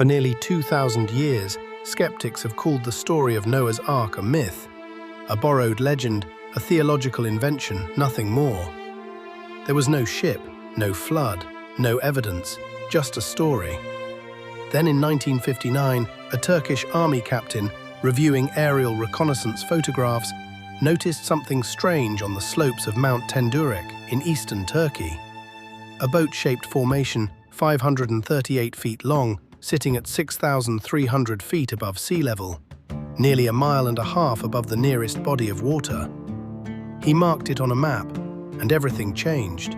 For nearly 2,000 years, skeptics have called the story of Noah's Ark a myth, a borrowed legend, a theological invention, nothing more. There was no ship, no flood, no evidence, just a story. Then in 1959, a Turkish army captain, reviewing aerial reconnaissance photographs, noticed something strange on the slopes of Mount Tendürek in eastern Turkey. A boat-shaped formation, 538 feet long, sitting at 6,300 feet above sea level, nearly a mile and a half above the nearest body of water. He marked it on a map, and everything changed.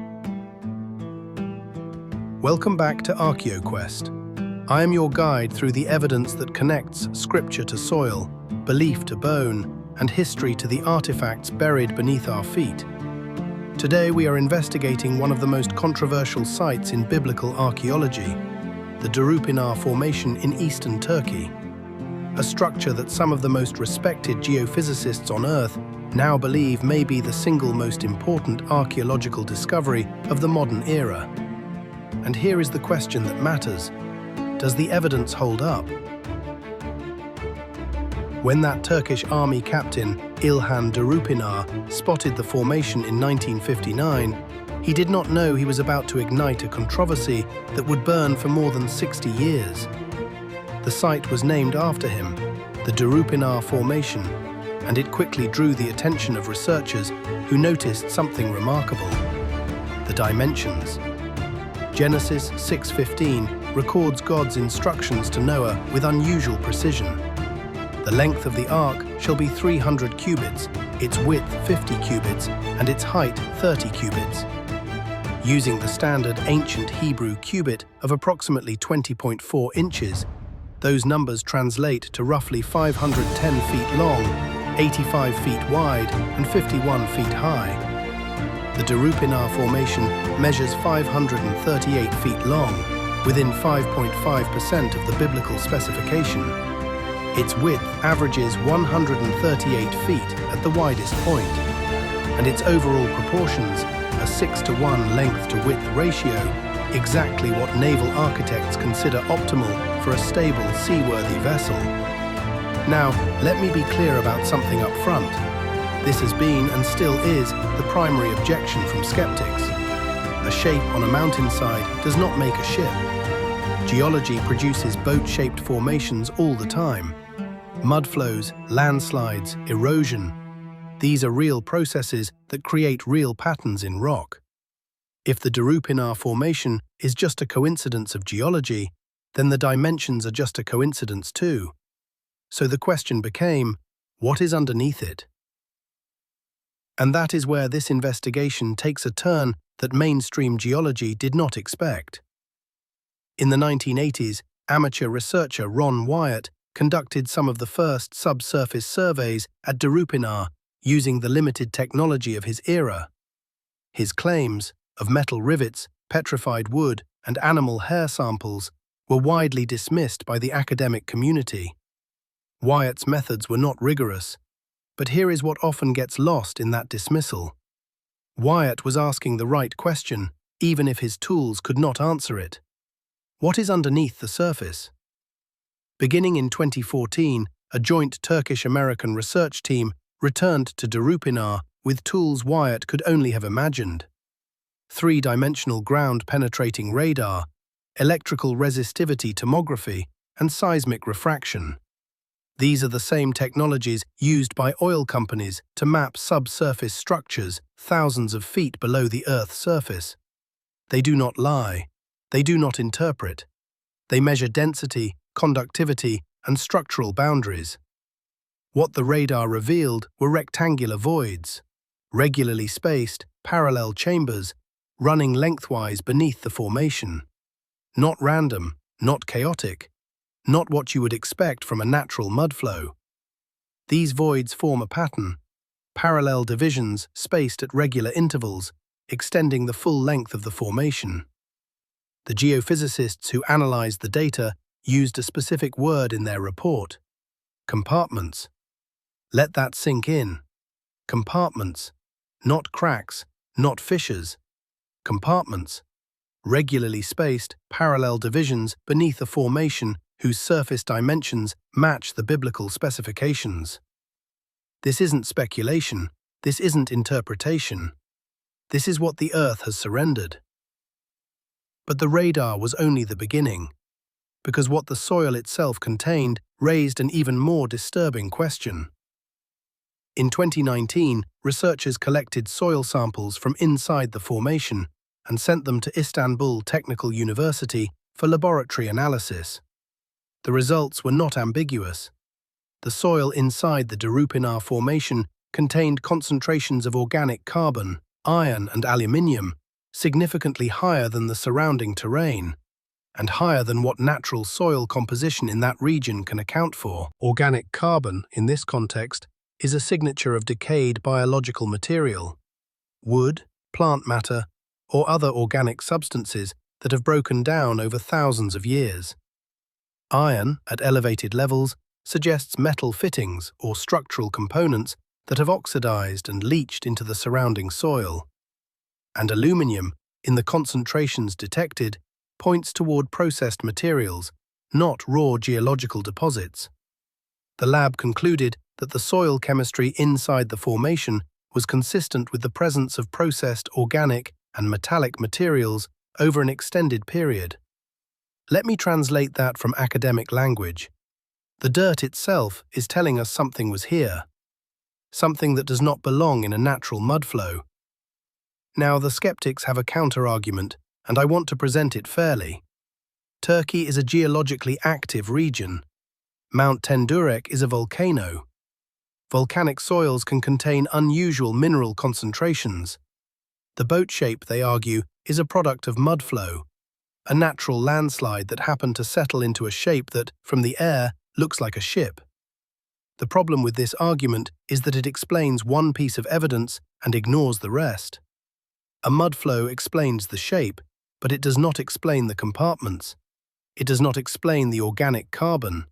Welcome back to ArchaeoQuest. I am your guide through the evidence that connects scripture to soil, belief to bone, and history to the artifacts buried beneath our feet. Today we are investigating one of the most controversial sites in biblical archaeology, the Durupınar Formation in eastern Turkey, a structure that some of the most respected geophysicists on Earth now believe may be the single most important archaeological discovery of the modern era. And here is the question that matters: does the evidence hold up? When that Turkish army captain, İlhan Durupınar, spotted the formation in 1959, he did not know he was about to ignite a controversy that would burn for more than 60 years. The site was named after him, the Durupınar Formation, and it quickly drew the attention of researchers who noticed something remarkable: the dimensions. Genesis 6:15 records God's instructions to Noah with unusual precision. The length of the ark shall be 300 cubits, its width 50 cubits, and its height 30 cubits. Using the standard ancient Hebrew cubit of approximately 20.4 inches, those numbers translate to roughly 510 feet long, 85 feet wide, and 51 feet high. The Durupınar Formation measures 538 feet long, within 5.5% of the biblical specification. Its width averages 138 feet at the widest point, and its overall proportions, a 6:1 length-to-width ratio, exactly what naval architects consider optimal for a stable, seaworthy vessel. Now, let me be clear about something up front. This has been, and still is, the primary objection from skeptics. A shape on a mountainside does not make a ship. Geology produces boat-shaped formations all the time. Mudflows, landslides, erosion. These are real processes that create real patterns in rock. If the Durupınar Formation is just a coincidence of geology, then the dimensions are just a coincidence too. So the question became, what is underneath it? And that is where this investigation takes a turn that mainstream geology did not expect. In the 1980s, amateur researcher Ron Wyatt conducted some of the first subsurface surveys at Durupınar using the limited technology of his era. His claims of metal rivets, petrified wood, and animal hair samples were widely dismissed by the academic community. Wyatt's methods were not rigorous, but here is what often gets lost in that dismissal. Wyatt was asking the right question, even if his tools could not answer it. What is underneath the surface? Beginning in 2014, a joint Turkish-American research team returned to Durupınar with tools Wyatt could only have imagined: three-dimensional ground-penetrating radar, electrical resistivity tomography, and seismic refraction. These are the same technologies used by oil companies to map subsurface structures thousands of feet below the Earth's surface. They do not lie. They do not interpret. They measure density, conductivity, and structural boundaries. What the radar revealed were rectangular voids, regularly spaced, parallel chambers, running lengthwise beneath the formation. Not random, not chaotic, not what you would expect from a natural mudflow. These voids form a pattern, parallel divisions spaced at regular intervals, extending the full length of the formation. The geophysicists who analyzed the data used a specific word in their report: compartments. Let that sink in. Compartments, not cracks, not fissures. Compartments, regularly spaced, parallel divisions beneath a formation whose surface dimensions match the biblical specifications. This isn't speculation, this isn't interpretation. This is what the Earth has surrendered. But the radar was only the beginning, because what the soil itself contained raised an even more disturbing question. In 2019, researchers collected soil samples from inside the formation and sent them to Istanbul Technical University for laboratory analysis. The results were not ambiguous. The soil inside the Durupınar formation contained concentrations of organic carbon, iron and aluminium, significantly higher than the surrounding terrain, and higher than what natural soil composition in that region can account for. Organic carbon, in this context, is a signature of decayed biological material, wood, plant matter, or other organic substances that have broken down over thousands of years. Iron, at elevated levels, suggests metal fittings or structural components that have oxidized and leached into the surrounding soil. And aluminium, in the concentrations detected, points toward processed materials, not raw geological deposits. The lab concluded that the soil chemistry inside the formation was consistent with the presence of processed organic and metallic materials over an extended period. Let me translate that from academic language. The dirt itself is telling us something was here, something that does not belong in a natural mudflow. Now, the skeptics have a counter-argument, and I want to present it fairly. Turkey is a geologically active region. Mount Tendürek is a volcano. Volcanic soils can contain unusual mineral concentrations. The boat shape, they argue, is a product of mudflow, a natural landslide that happened to settle into a shape that, from the air, looks like a ship. The problem with this argument is that it explains one piece of evidence and ignores the rest. A mudflow explains the shape, but it does not explain the compartments. It does not explain the organic carbon.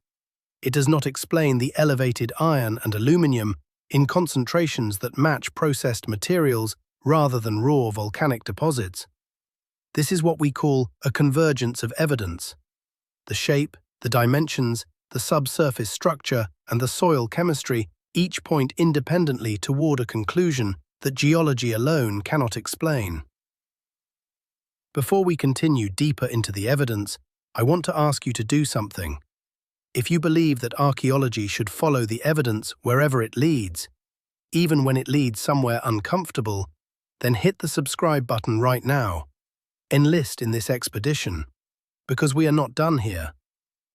It does not explain the elevated iron and aluminium in concentrations that match processed materials rather than raw volcanic deposits. This is what we call a convergence of evidence. The shape, the dimensions, the subsurface structure, and the soil chemistry each point independently toward a conclusion that geology alone cannot explain. Before we continue deeper into the evidence, I want to ask you to do something. If you believe that archaeology should follow the evidence wherever it leads, even when it leads somewhere uncomfortable, then hit the subscribe button right now. Enlist in this expedition, because we are not done here.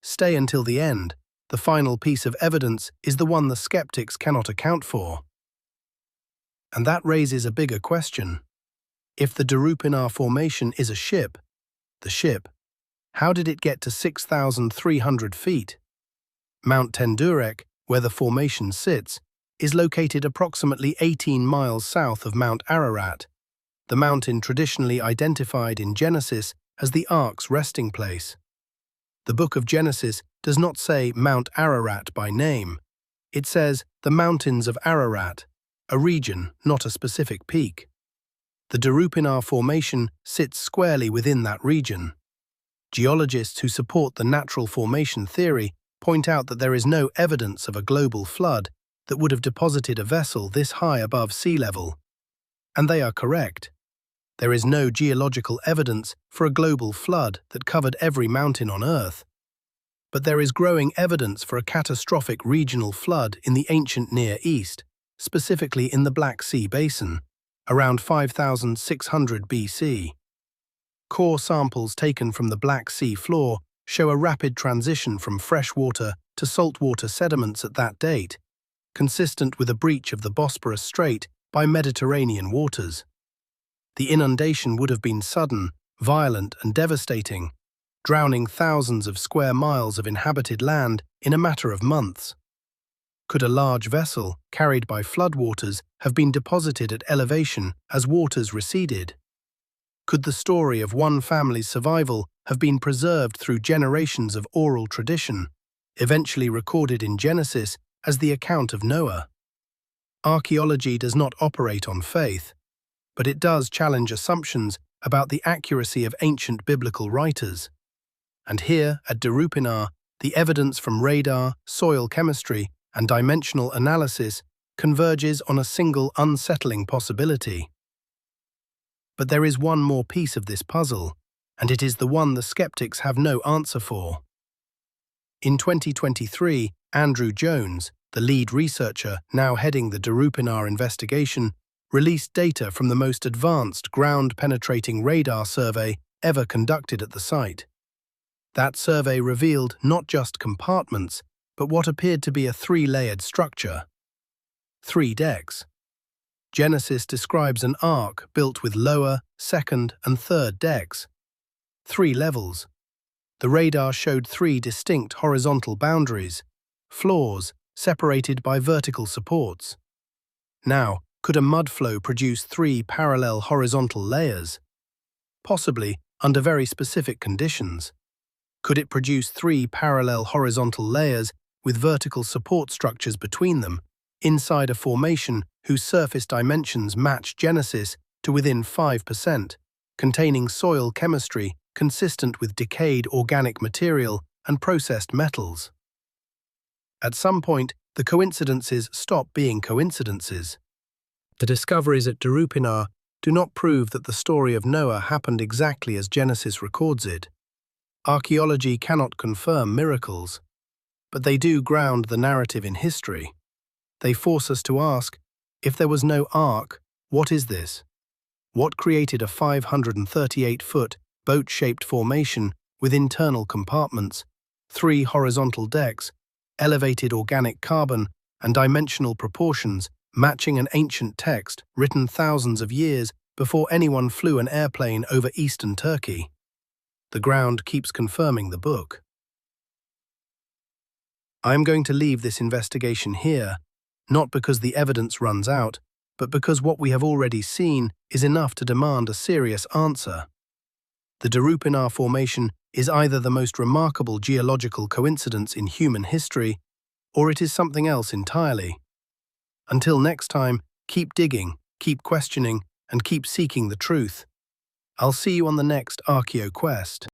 Stay until the end. The final piece of evidence is the one the skeptics cannot account for. And that raises a bigger question. If the Durupınar formation is a ship, how did it get to 6,300 feet? Mount Tendürek, where the formation sits, is located approximately 18 miles south of Mount Ararat, the mountain traditionally identified in Genesis as the Ark's resting place. The book of Genesis does not say Mount Ararat by name. It says the mountains of Ararat, a region, not a specific peak. The Durupınar formation sits squarely within that region. Geologists who support the natural formation theory point out that there is no evidence of a global flood that would have deposited a vessel this high above sea level. And they are correct. There is no geological evidence for a global flood that covered every mountain on Earth. But there is growing evidence for a catastrophic regional flood in the ancient Near East, specifically in the Black Sea Basin, around 5,600 BC. Core samples taken from the Black Sea floor show a rapid transition from freshwater to saltwater sediments at that date, consistent with a breach of the Bosporus Strait by Mediterranean waters. The inundation would have been sudden, violent, and devastating, drowning thousands of square miles of inhabited land in a matter of months. Could a large vessel, carried by floodwaters, have been deposited at elevation as waters receded? Could the story of one family's survival have been preserved through generations of oral tradition, eventually recorded in Genesis as the account of Noah? Archaeology does not operate on faith, but it does challenge assumptions about the accuracy of ancient biblical writers. And here, at Durupınar, the evidence from radar, soil chemistry, and dimensional analysis converges on a single unsettling possibility. But there is one more piece of this puzzle, and it is the one the skeptics have no answer for. In 2023, Andrew Jones, the lead researcher now heading the Durupınar investigation, released data from the most advanced ground-penetrating radar survey ever conducted at the site. That survey revealed not just compartments, but what appeared to be a three-layered structure. 3 decks. Genesis describes an arc built with lower, second, and third decks. 3 levels. The radar showed 3 distinct horizontal boundaries, floors separated by vertical supports. Now, could a mudflow produce 3 parallel horizontal layers? Possibly, under very specific conditions. Could it produce 3 parallel horizontal layers with vertical support structures between them, inside a formation whose surface dimensions match Genesis to within 5%, containing soil chemistry consistent with decayed organic material and processed metals? At some point, the coincidences stop being coincidences. The discoveries at Durupınar do not prove that the story of Noah happened exactly as Genesis records it. Archaeology cannot confirm miracles, but they do ground the narrative in history. They force us to ask, if there was no ark, what is this? What created a 538-foot, boat-shaped formation with internal compartments, 3 horizontal decks, elevated organic carbon, and dimensional proportions matching an ancient text written thousands of years before anyone flew an airplane over eastern Turkey? The ground keeps confirming the book. I am going to leave this investigation here, not because the evidence runs out, but because what we have already seen is enough to demand a serious answer. The Durupınar formation is either the most remarkable geological coincidence in human history, or it is something else entirely. Until next time, keep digging, keep questioning, and keep seeking the truth. I'll see you on the next Archaeo Quest.